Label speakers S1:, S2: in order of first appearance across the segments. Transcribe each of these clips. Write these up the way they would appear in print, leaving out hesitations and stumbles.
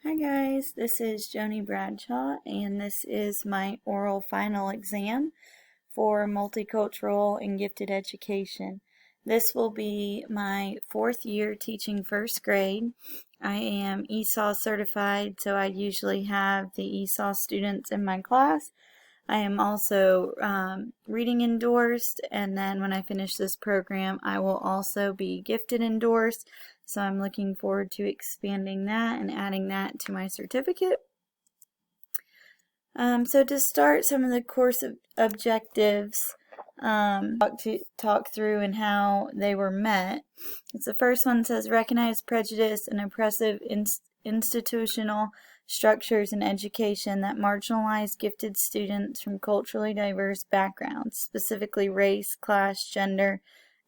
S1: Hi guys, this is Joni Bradshaw and this is my oral final exam for Multicultural and Gifted Education. This will be my 4th year teaching 1st grade. I am ESOL certified, so I usually have the ESOL students in my class. I am also reading endorsed, and then when I finish this program I will also be gifted endorsed. So I'm looking forward to expanding that and adding that to my certificate. So to start, some of the course objectives, talk through and how they were met. The first one says recognize prejudice and oppressive institutional structures in education that marginalize gifted students from culturally diverse backgrounds, specifically race, class, gender,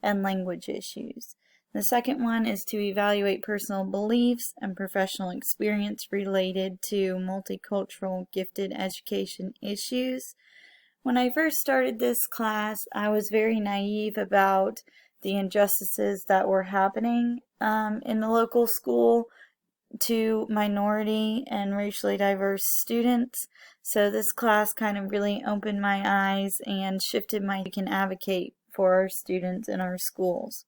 S1: and language issues. The second one is to evaluate personal beliefs and professional experience related to multicultural gifted education issues. When I first started this class, I was very naive about the injustices that were happening in the local school to minority and racially diverse students. So this class kind of really opened my eyes and shifted my we can advocate for our students in our schools.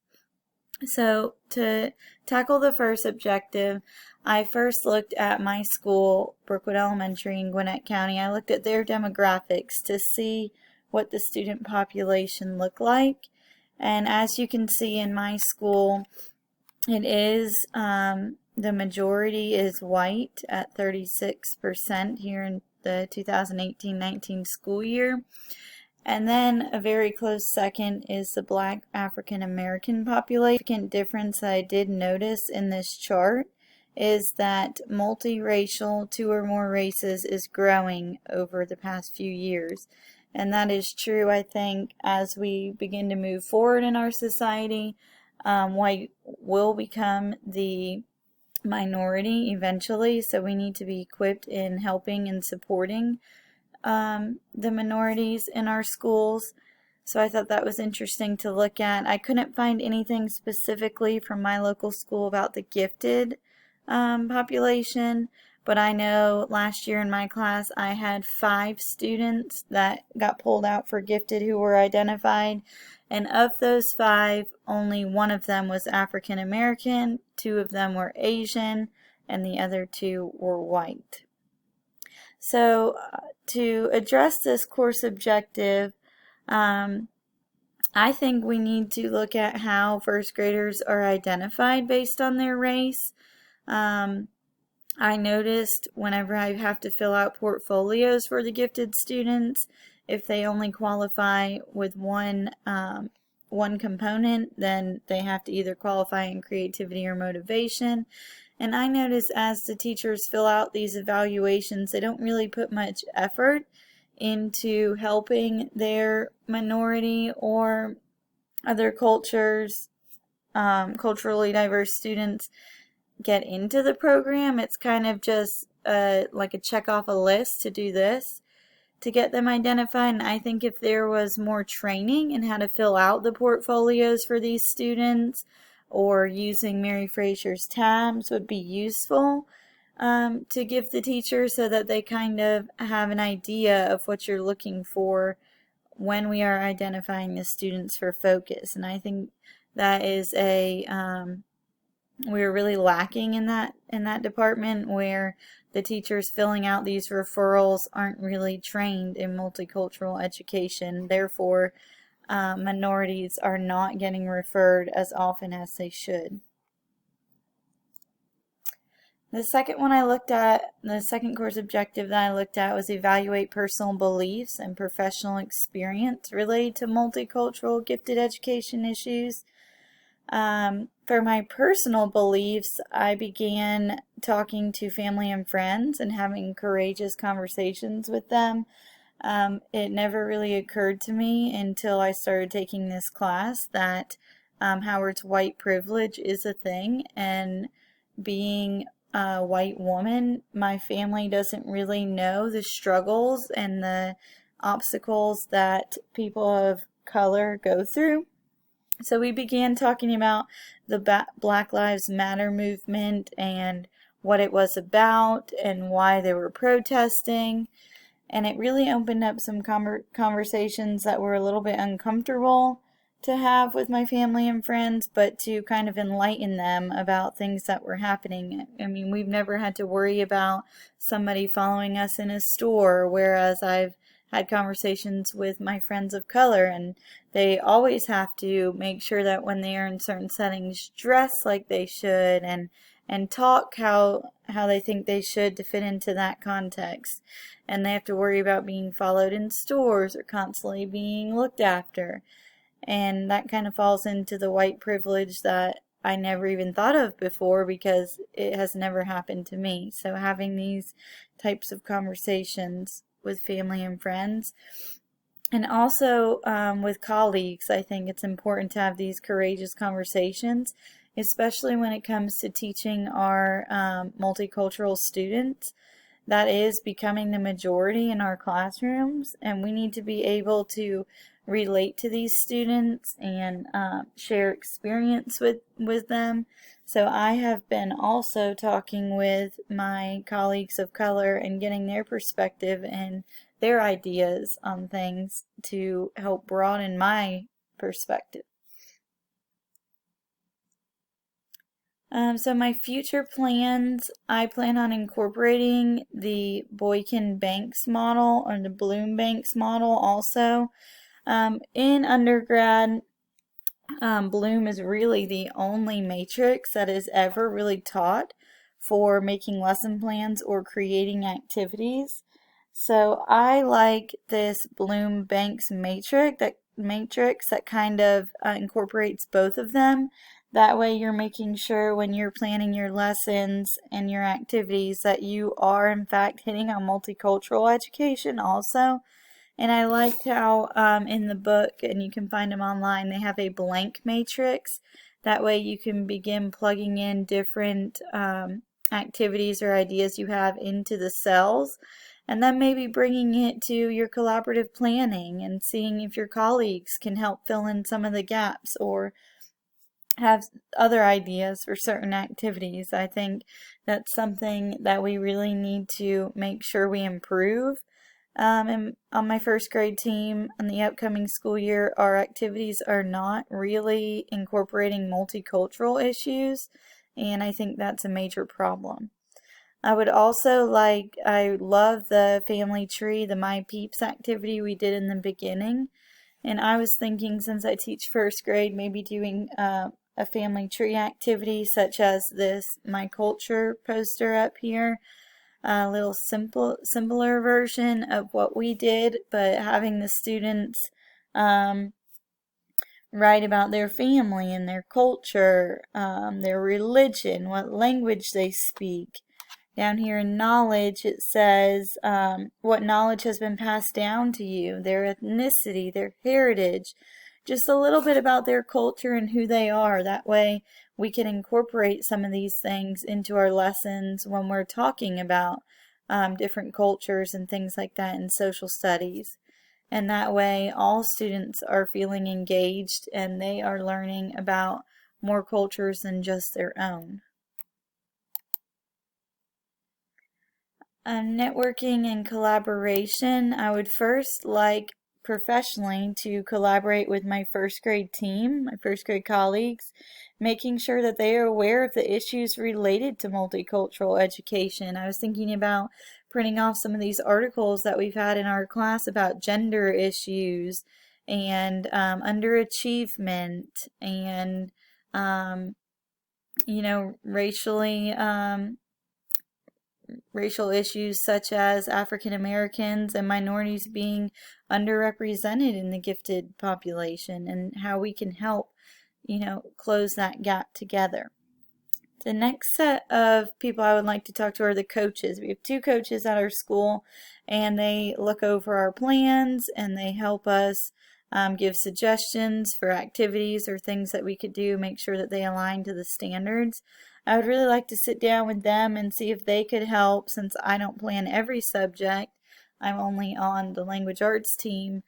S1: So to tackle the first objective, I first looked at my school, Brookwood Elementary in Gwinnett County. I looked at their demographics to see what the student population looked like. And as you can see in my school, it is, the majority is white at 36% here in the 2018-19 school year. And then a very close second is the Black African American population. The significant difference that I did notice in this chart is that multiracial, 2 or more races, is growing over the past few years. And that is true, I think, as we begin to move forward in our society. White will become the minority eventually, so we need to be equipped in helping and supporting the minorities in our schools. So I thought that was interesting to look at. I couldn't find anything specifically from my local school about the gifted population, but I know last year in my class I had 5 students that got pulled out for gifted who were identified, and of those 5, only 1 of them was African American, 2 of them were Asian, and the other 2 were white. So to address this course objective, I think we need to look at how first graders are identified based on their race. I noticed whenever I have to fill out portfolios for the gifted students, if they only qualify with one component, then they have to either qualify in creativity or motivation. And I notice as the teachers fill out these evaluations, they don't really put much effort into helping their minority or other cultures, culturally diverse students get into the program. It's kind of just like a check off a list to do this to get them identified. And I think if there was more training in how to fill out the portfolios for these students, or using Mary Fraser's tabs would be useful to give the teachers so that they kind of have an idea of what you're looking for when we are identifying the students for focus. And I think that is we're really lacking in that department, where the teachers filling out these referrals aren't really trained in multicultural education. Therefore, minorities are not getting referred as often as they should. The second one I looked at, the second course objective that I looked at, was evaluate personal beliefs and professional experience related to multicultural gifted education issues. For my personal beliefs, I began talking to family and friends and having courageous conversations with them. It never really occurred to me until I started taking this class that Howard's white privilege is a thing, and being a white woman, my family doesn't really know the struggles and the obstacles that people of color go through. So we began talking about the Black Lives Matter movement and what it was about and why they were protesting. And it really opened up some conversations that were a little bit uncomfortable to have with my family and friends, but to kind of enlighten them about things that were happening. I mean, we've never had to worry about somebody following us in a store, whereas I've had conversations with my friends of color, and they always have to make sure that when they are in certain settings, dress like they should, and talk how they think they should to fit into that context. And they have to worry about being followed in stores or constantly being looked after. And that kind of falls into the white privilege that I never even thought of before, because it has never happened to me. So having these types of conversations with family and friends, and also with colleagues, I think it's important to have these courageous conversations, especially when it comes to teaching our multicultural students. That is becoming the majority in our classrooms, and we need to be able to relate to these students and share experience with them. So I have been also talking with my colleagues of color and getting their perspective and their ideas on things to help broaden my perspective. So my future plans, I plan on incorporating the Boykin-Banks model or the Bloom-Banks model also. In undergrad, Bloom is really the only matrix that is ever really taught for making lesson plans or creating activities. So I like this Bloom-Banks matrix that kind of incorporates both of them. That way you're making sure when you're planning your lessons and your activities that you are in fact hitting on multicultural education also. And I liked how in the book, and you can find them online, they have a blank matrix. That way you can begin plugging in different activities or ideas you have into the cells, and then maybe bringing it to your collaborative planning and seeing if your colleagues can help fill in some of the gaps or have other ideas for certain activities. I think that's something that we really need to make sure we improve. And on my first grade team in the upcoming school year, our activities are not really incorporating multicultural issues, and I think that's a major problem. I would also I love the family tree, the My Peeps activity we did in the beginning, and I was thinking, since I teach first grade, maybe doing a family tree activity such as this My Culture poster up here. A little simpler version of what we did, but having the students write about their family and their culture, their religion, what language they speak. Down here in knowledge, it says what knowledge has been passed down to you, their ethnicity, their heritage, just a little bit about their culture and who they are. That way we can incorporate some of these things into our lessons when we're talking about different cultures and things like that in social studies. And that way all students are feeling engaged and they are learning about more cultures than just their own. Networking and collaboration. I would first like professionally to collaborate with my first grade team, my first grade colleagues, making sure that they are aware of the issues related to multicultural education. I was thinking about printing off some of these articles that we've had in our class about gender issues and underachievement and, racial issues such as African Americans and minorities being underrepresented in the gifted population, and how we can help, close that gap together. The next set of people I would like to talk to are the coaches. We have 2 coaches at our school, and they look over our plans and they help us give suggestions for activities or things that we could do, make sure that they align to the standards. I would really like to sit down with them and see if they could help, since I don't plan every subject. I'm only on the language arts team,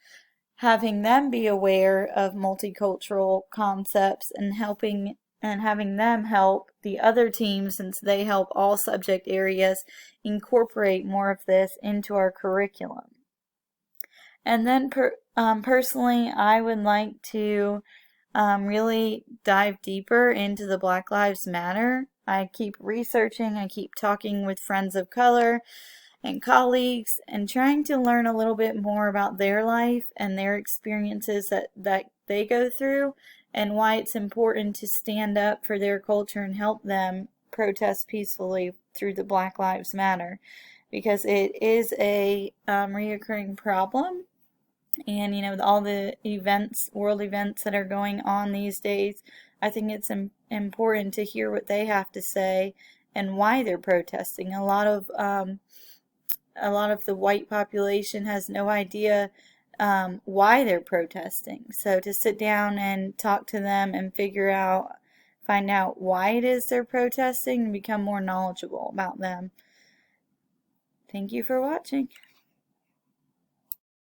S1: having them be aware of multicultural concepts and helping and having them help the other teams, since they help all subject areas, incorporate more of this into our curriculum. And then personally, I would like to really dive deeper into the Black Lives Matter. I keep researching, I keep talking with friends of color and colleagues and trying to learn a little bit more about their life and their experiences that they go through, and why it's important to stand up for their culture and help them protest peacefully through the Black Lives Matter, because it is a reoccurring problem. And all the events, world events that are going on these days, I think it's important to hear what they have to say and why they're protesting. A lot of the white population has no idea why they're protesting. So to sit down and talk to them and find out why it is they're protesting and become more knowledgeable about them. Thank you for watching.